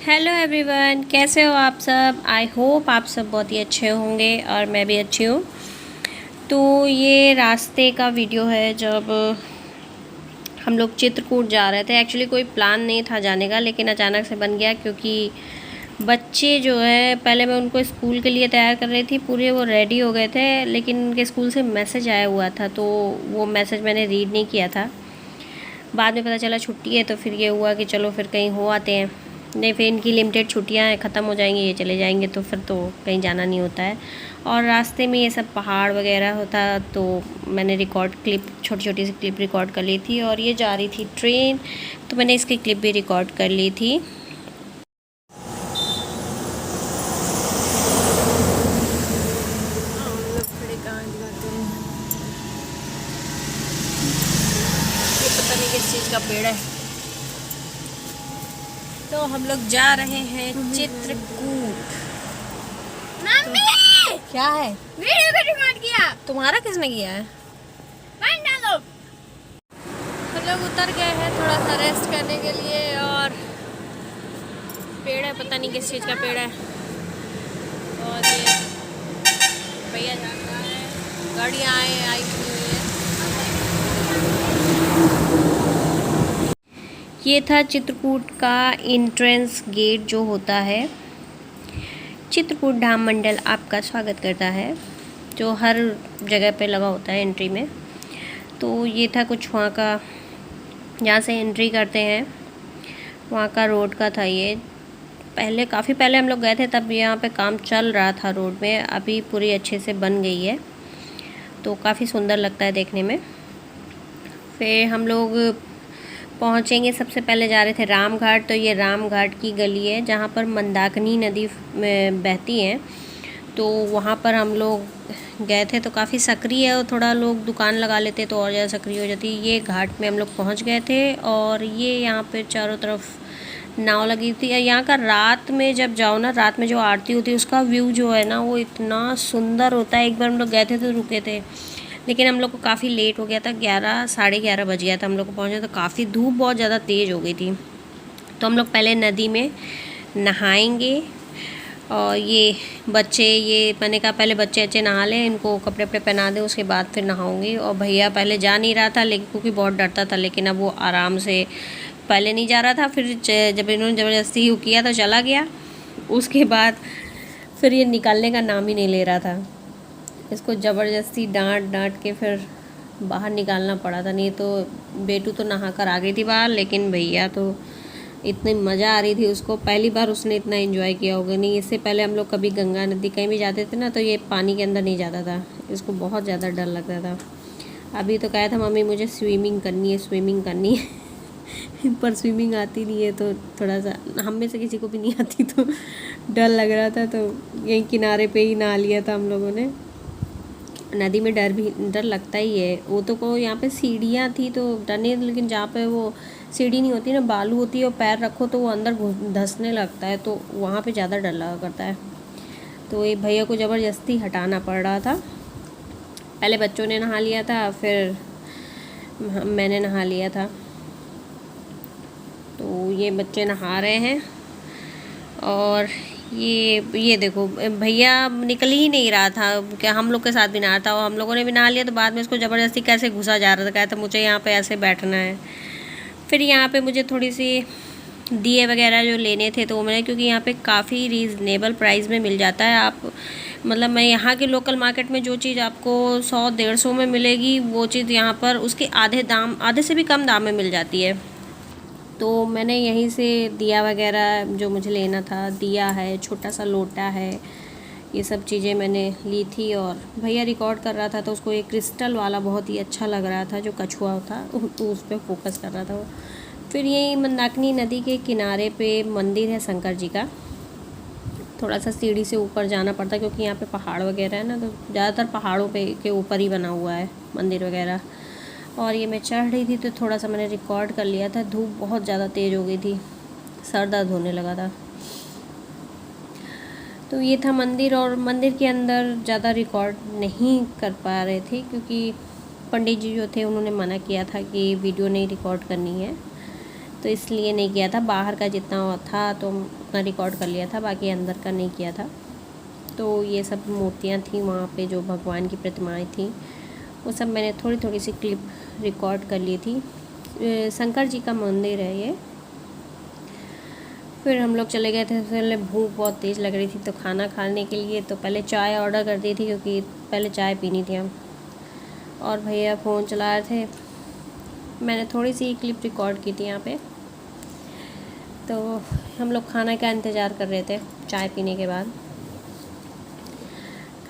Hello everyone, कैसे हो आप सब। आई होप आप सब बहुत ही अच्छे होंगे और मैं भी अच्छी हूँ। तो ये रास्ते का वीडियो है जब हम लोग चित्रकूट जा रहे थे। एक्चुअली कोई प्लान नहीं था जाने का, लेकिन अचानक से बन गया क्योंकि बच्चे जो है, पहले मैं उनको स्कूल के लिए तैयार कर रही थी, पूरे वो रेडी हो गए थे, लेकिन उनके स्कूल से मैसेज आया हुआ था तो वो मैसेज मैंने रीड नहीं किया था। बाद में पता चला छुट्टी है, तो फिर ये हुआ कि चलो फिर कहीं हो आते हैं। नहीं, फिर इनकी लिमिटेड छुट्टियां हैं, ख़त्म हो जाएंगी, ये चले जाएंगे, तो फिर तो कहीं जाना नहीं होता है। और रास्ते में ये सब पहाड़ वगैरह होता, तो मैंने छोटी छोटी सी क्लिप रिकॉर्ड कर ली थी। और ये जा रही थी ट्रेन, तो मैंने इसकी क्लिप भी रिकॉर्ड कर ली थी। ये पता नहीं किस चीज़ का पेड़ है। तो हम लोग जा रहे हैं चित्रकूट। मम्मी क्या है? वीडियो को रिकॉर्ड किया। तुम्हारा किसने किया है? मैंने डालो। हम लोग उतर गए हैं थोड़ा सा रेस्ट करने के लिए। और पेड़ है, पता नहीं किस चीज़ का पेड़ है। और ये भैया जा रहा है, गाड़ियाँ आई हुई है। ये था चित्रकूट का एंट्रेंस गेट जो होता है। चित्रकूट धाम मंडल आपका स्वागत करता है, जो हर जगह पे लगा होता है एंट्री में। तो ये था कुछ वहाँ का, जहाँ से एंट्री करते हैं वहाँ का रोड का था ये। काफ़ी पहले हम लोग गए थे, तब यहाँ पे काम चल रहा था रोड में। अभी पूरी अच्छे से बन गई है, तो काफ़ी सुंदर लगता है देखने में। फिर हम लोग पहुँचेंगे, सबसे पहले जा रहे थे राम घाट। तो ये राम घाट की गली है जहाँ पर मंदाकिनी नदी बहती है। तो वहाँ पर हम लोग गए थे, तो काफ़ी सक्रिय है, और थोड़ा लोग दुकान लगा लेते तो और ज़्यादा सक्रिय हो जाती। ये घाट में हम लोग पहुँच गए थे। और ये यहाँ पे चारों तरफ नाव लगी थी। यहाँ का रात में जब जाओ ना, रात में जो आरती होती है उसका व्यू जो है ना, वो इतना सुंदर होता है। एक बार हम लोग गए थे तो रुके थे, लेकिन हम लोग को काफ़ी लेट हो गया था, 11 साढ़े 11 बज गया था हम लोग को पहुँचे। तो काफ़ी धूप बहुत ज़्यादा तेज़ हो गई थी। तो हम लोग पहले नदी में नहाएंगे। और ये बच्चे, ये मैंने कहा पहले बच्चे अच्छे नहा लें, इनको कपड़े वपड़े पहना दें, उसके बाद फिर नहाऊंगी। और भैया पहले जा नहीं रहा था, लेकिन क्योंकि बहुत डरता था, लेकिन अब वो आराम से पहले नहीं जा रहा था। फिर जब इन्होंने ज़बरदस्ती किया तो चला गया। उसके बाद फिर ये निकालने का नाम ही नहीं ले रहा था। इसको ज़बरदस्ती डांट डांट के फिर बाहर निकालना पड़ा था। नहीं तो बेटू तो नहा कर आ गई थी बाहर, लेकिन भैया तो इतनी मज़ा आ रही थी उसको, पहली बार उसने इतना एंजॉय किया होगा। नहीं, इससे पहले हम लोग कभी गंगा नदी कहीं भी जाते थे ना, तो ये पानी के अंदर नहीं जाता था, इसको बहुत ज़्यादा डर लगता था। अभी तो कहा था मम्मी मुझे स्विमिंग करनी है पर स्विमिंग आती नहीं है, तो थोड़ा सा हम में से किसी को भी नहीं आती, तो डर लग रहा था। तो यहीं किनारे पे ही नहा लिया था हम लोगों ने। नदी में डर लगता ही है। वो तो को यहाँ पे सीढ़ियाँ थी तो डर नहीं, लेकिन जहाँ पे वो सीढ़ी नहीं होती ना, बालू होती है, और पैर रखो तो वो अंदर धंसने लगता है, तो वहाँ पे ज़्यादा डर लगा करता है। तो ये भैया को ज़बरदस्ती हटाना पड़ रहा था। पहले बच्चों ने नहा लिया था, फिर मैंने नहा लिया था। तो ये बच्चे नहा रहे हैं। और ये देखो, भैया निकल ही नहीं रहा था, क्या हम लोग के साथ भी नहा था, और हम लोगों ने भी नहा लिया। तो बाद में इसको ज़बरदस्ती कैसे घुसा जा रहा था, कहता मुझे यहाँ पे ऐसे बैठना है। फिर यहाँ पे मुझे थोड़ी सी दिए वगैरह जो लेने थे, तो मैंने, क्योंकि यहाँ पे काफ़ी रीज़नेबल प्राइस में मिल जाता है। आप मतलब मैं यहाँ के लोकल मार्केट में जो चीज़ आपको 100-150 में मिलेगी, वो चीज़ यहाँ पर उसके आधे से भी कम दाम में मिल जाती है। तो मैंने यहीं से दिया वगैरह जो मुझे लेना था, दिया है, छोटा सा लोटा है, ये सब चीज़ें मैंने ली थी। और भैया रिकॉर्ड कर रहा था, तो उसको एक क्रिस्टल वाला बहुत ही अच्छा लग रहा था, जो कछुआ था, तो उस पर फोकस कर रहा था वो। फिर यही मंदाकिनी नदी के किनारे पे मंदिर है शंकर जी का। थोड़ा सा सीढ़ी से ऊपर जाना पड़ता है, क्योंकि यहाँ पे पहाड़ वगैरह है ना, तो ज़्यादातर पहाड़ों पे के ऊपर ही बना हुआ है मंदिर वगैरह। और ये मैं चढ़ रही थी, तो थोड़ा सा मैंने रिकॉर्ड कर लिया था। धूप बहुत ज़्यादा तेज़ हो गई थी, सर दर्द होने लगा था। तो ये था मंदिर, और मंदिर के अंदर ज़्यादा रिकॉर्ड नहीं कर पा रहे थे, क्योंकि पंडित जी जो थे उन्होंने मना किया था कि वीडियो नहीं रिकॉर्ड करनी है। तो इसलिए नहीं किया था। बाहर का जितना था तो उतना रिकॉर्ड कर लिया था, बाकी अंदर का नहीं किया था। तो ये सब मूर्तियाँ थी वहाँ पे, जो भगवान की प्रतिमाएं थी, वो सब मैंने थोड़ी थोड़ी सी क्लिप रिकॉर्ड कर ली थी। शंकर जी का मंदिर है ये। फिर हम लोग चले गए थे। पहले भूख बहुत तेज़ लग रही थी, तो खाना खाने के लिए तो पहले चाय ऑर्डर कर दी थी, क्योंकि पहले चाय पीनी थी हम। और भैया फ़ोन चला रहे थे, मैंने थोड़ी सी क्लिप रिकॉर्ड की थी यहाँ पे। तो हम लोग खाने का इंतज़ार कर रहे थे चाय पीने के बाद।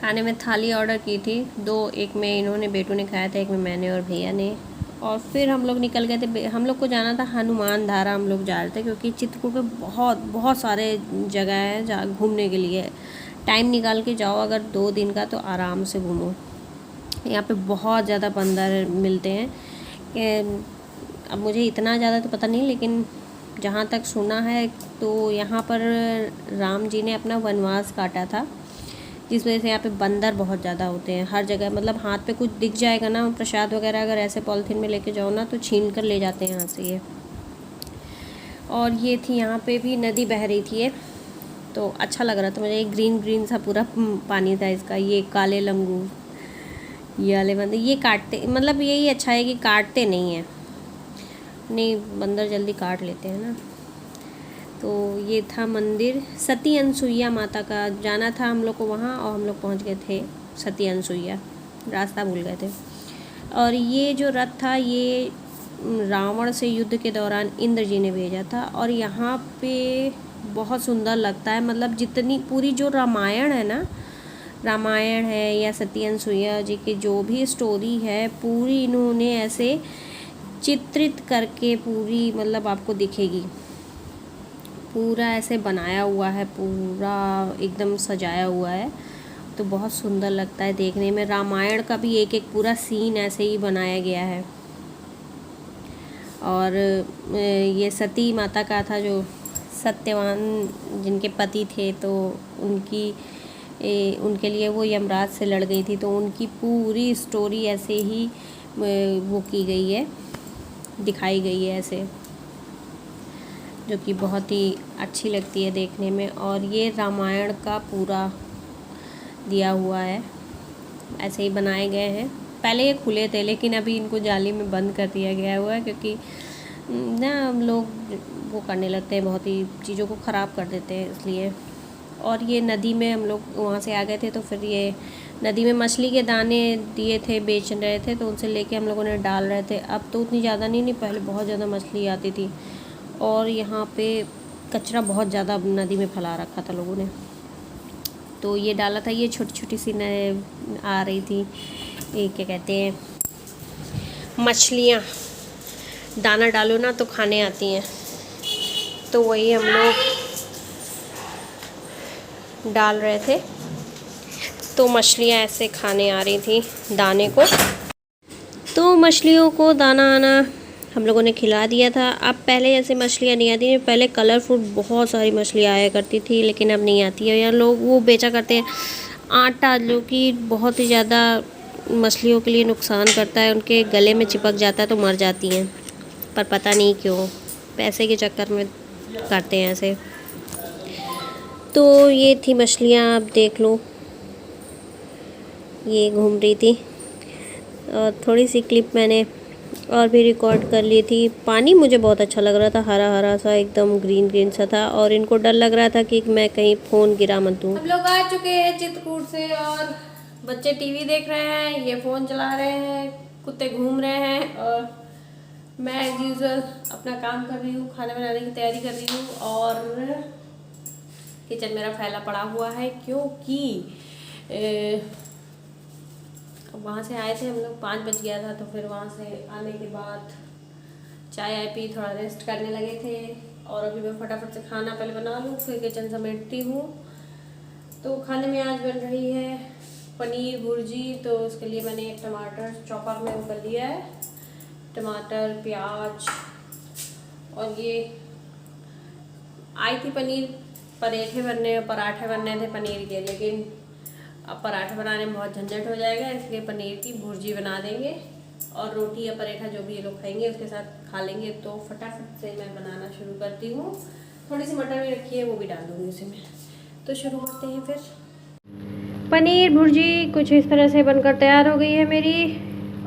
खाने में थाली ऑर्डर की थी 2, एक में इन्होंने, बेटू ने खाया था, एक में मैंने और भैया ने। और फिर हम लोग निकल गए थे। हम लोग को जाना था हनुमान धारा, हम लोग जा रहे थे, क्योंकि चित्रकूट में बहुत बहुत सारे जगह हैं जहाँ घूमने के लिए। टाइम निकाल के जाओ अगर 2 दिन का, तो आराम से घूमो। यहाँ पे बहुत ज़्यादा बंदर मिलते हैं। अब मुझे इतना ज़्यादा तो पता नहीं, लेकिन जहाँ तक सुना है तो यहाँ पर राम जी ने अपना वनवास काटा था, जिस वजह से यहाँ पे बंदर बहुत ज़्यादा होते हैं हर जगह। मतलब हाथ पे कुछ दिख जाएगा ना, प्रसाद वगैरह अगर ऐसे पॉलीथीन में लेके जाओ ना, तो छीन कर ले जाते हैं यहाँ से ये। और ये थी यहाँ पे भी नदी बह रही थी ये, तो अच्छा लग रहा था मुझे। एक ग्रीन ग्रीन सा पूरा पानी था इसका। ये काले लंगूर, ये वाले बंदर, ये काटते, मतलब यही अच्छा है कि काटते नहीं हैं, नहीं बंदर जल्दी काट लेते हैं ना। तो ये था मंदिर सती अनसुईया माता का। जाना था हम लोग को वहाँ, और हम लोग पहुँच गए थे सती अनसुईया, रास्ता भूल गए थे। और ये जो रथ था, ये रावण से युद्ध के दौरान इंद्र जी ने भेजा था। और यहाँ पे बहुत सुंदर लगता है, मतलब जितनी पूरी जो रामायण है ना, रामायण है या सती अनसुईया जी की जो भी स्टोरी है, पूरी इन्होंने ऐसे चित्रित करके पूरी, मतलब आपको दिखेगी, पूरा ऐसे बनाया हुआ है, पूरा एकदम सजाया हुआ है। तो बहुत सुंदर लगता है देखने में। रामायण का भी एक एक पूरा सीन ऐसे ही बनाया गया है। और ये सती माता का था, जो सत्यवान जिनके पति थे, तो उनके लिए वो यमराज से लड़ गई थी, तो उनकी पूरी स्टोरी ऐसे ही वो की गई है, दिखाई गई है ऐसे, जो कि बहुत ही अच्छी लगती है देखने में। और ये रामायण का पूरा दिया हुआ है, ऐसे ही बनाए गए हैं। पहले ये खुले थे, लेकिन अभी इनको जाली में बंद कर दिया गया हुआ है, क्योंकि ना हम लोग वो करने लगते हैं, बहुत ही चीज़ों को ख़राब कर देते हैं, इसलिए। और ये नदी में हम लोग वहाँ से आ गए थे, तो फिर ये नदी में मछली के दाने दिए थे, बेच रहे थे, तो उनसे लेके हम लोगों ने डाल रहे थे। अब तो उतनी ज़्यादा नहीं, पहले बहुत ज़्यादा मछली आती थी। और यहाँ पे कचरा बहुत ज़्यादा नदी में फैला रखा था लोगों ने, तो ये डाला था। ये छोटी छोटी सी आ रही थी, ये क्या कहते हैं, मछलियाँ, दाना डालो ना तो खाने आती हैं, तो वही हम लोग डाल रहे थे। तो मछलियाँ ऐसे खाने आ रही थी दाने को, तो मछलियों को दाना आना हम लोगों ने खिला दिया था। अब पहले ऐसे मछलियाँ नहीं आती हैं, पहले कलरफुल बहुत सारी मछलियाँ आया करती थी, लेकिन अब नहीं आती है। यार लोग वो बेचा करते हैं आटा, जो कि बहुत ही ज़्यादा मछलियों के लिए नुकसान करता है, उनके गले में चिपक जाता है तो मर जाती हैं, पर पता नहीं क्यों, पैसे के चक्कर में करते हैं ऐसे। तो ये थी मछलियाँ, आप देख लो, ये घूम रही थी। और थोड़ी सी क्लिप मैंने और भी रिकॉर्ड कर ली थी। पानी मुझे बहुत अच्छा लग रहा था, हरा हरा सा, एकदम ग्रीन ग्रीन सा था। और इनको डर लग रहा था कि मैं कहीं फ़ोन गिरा मत दूँ। हम लोग आ चुके हैं चित्रकूट से, और बच्चे टीवी देख रहे हैं, ये फ़ोन चला रहे हैं, कुत्ते घूम रहे हैं, और मैं एज यूजुअल अपना काम कर रही हूँ, खाना बनाने की तैयारी कर रही हूँ। और किचन मेरा फैला पड़ा हुआ है, क्योंकि वहाँ से आए थे हम लोग, 5 बज गया था, तो फिर वहाँ से आने के बाद चाय आय पी, थोड़ा रेस्ट करने लगे थे। और अभी मैं फटाफट से खाना पहले बना लूँ, फिर किचन समेटती हूँ। तो खाने में आज बन रही है पनीर भुर्जी, तो उसके लिए मैंने एक टमाटर चॉपर में कर लिया है, टमाटर, प्याज। और ये आई थी पनीर पराठे बनने थे पनीर के, लेकिन अब पराठे बनाने में बहुत झंझट हो जाएगा, इसलिए पनीर की भुर्जी बना देंगे। और रोटी या पराठा जो भी ये लोग खाएंगे उसके साथ खा लेंगे। तो फटाफट से मैं बनाना शुरू करती हूँ। थोड़ी सी मटर भी रखी है, वो भी डाल दूँगी उसी में। तो शुरू करते हैं फिर। पनीर भुर्जी कुछ इस तरह से बनकर तैयार हो गई है मेरी,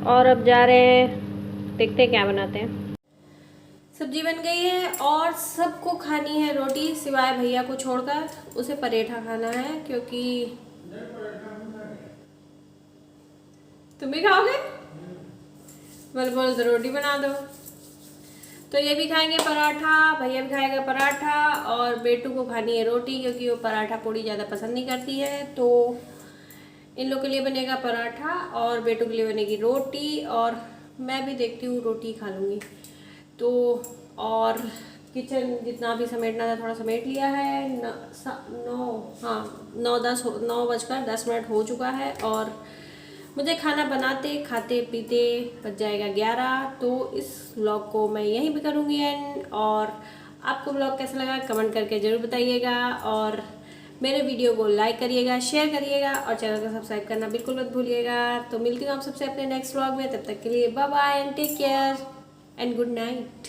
और अब जा रहे हैं, देखते हैं क्या बनाते हैं। सब्जी बन गई है और सबको खानी है रोटी, सिवाय भैया को छोड़कर। उसे पराठा खाना है, क्योंकि तुम भी खाओगे? बोल तो रोटी बना दो। तो ये भी खाएंगे पराठा, भैया भी खाएगा पराठा, और बेटू को खानी है रोटी, क्योंकि वो पराठा पूड़ी ज़्यादा पसंद नहीं करती है। तो इन लोग के लिए बनेगा पराठा और बेटू के लिए बनेगी रोटी, और मैं भी देखती हूँ रोटी खा लूँगी। तो और किचन जितना भी समेटना था थोड़ा समेट लिया है। 9 बजकर 10 मिनट हो चुका है, और मुझे खाना बनाते खाते पीते बज जाएगा 11। तो इस व्लॉग को मैं यहीं पे करूँगी एंड। और आपको व्लॉग कैसा लगा कमेंट करके ज़रूर बताइएगा, और मेरे वीडियो को लाइक करिएगा, शेयर करिएगा, और चैनल को सब्सक्राइब करना बिल्कुल मत भूलिएगा। तो मिलती हूँ आप सबसे अपने नेक्स्ट व्लॉग में, तब तक के लिए bye bye and take care and good night.